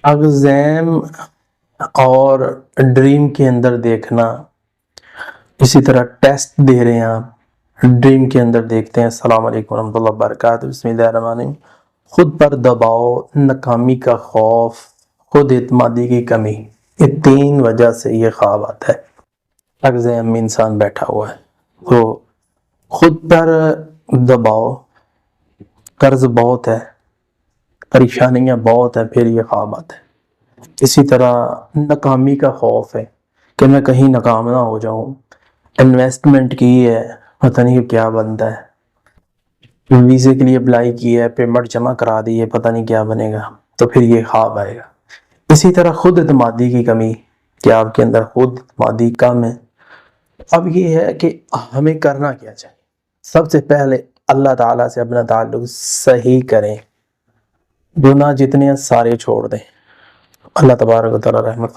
Exam اور dream کے اندر دیکھنا، اسی طرح ٹیسٹ دے رہے ہیں آپ، ڈریم کے اندر دیکھتے ہیں السلام علیکم ورحمۃ اللہ وبرکاتہ، بسم اللہ الرحمن الرحیم، خود پر دباؤ، ناکامی کا خوف، خود اعتمادی کی کمی، یہ 3 وجہ سے یہ خواب آتا ہے۔ ایگزام میں انسان بیٹھا ہوا ہے تو خود پر دباؤ، قرض بہت ہے، پریشانیاں بہت ہیں، پھر یہ خواب آتا ہے۔ اسی طرح ناکامی کا خوف ہے کہ میں کہیں ناکام نہ ہو جاؤں، انویسٹمنٹ کی ہے، پتہ نہیں کیا بنتا ہے، ویزے کے لیے اپلائی کی ہے، پیمنٹ جمع کرا دی ہے، پتہ نہیں کیا بنے گا، تو پھر یہ خواب آئے گا۔ اسی طرح خود اعتمادی کی کمی، کہ آپ کے اندر خود اعتمادی کم ہے۔ اب یہ ہے کہ ہمیں کرنا کیا چاہیے؟ سب سے پہلے اللہ تعالیٰ سے اپنا تعلق صحیح کریں، گناہ جتنے سارے چھوڑ دیں، اللہ تبارک و تعالیٰ رحمت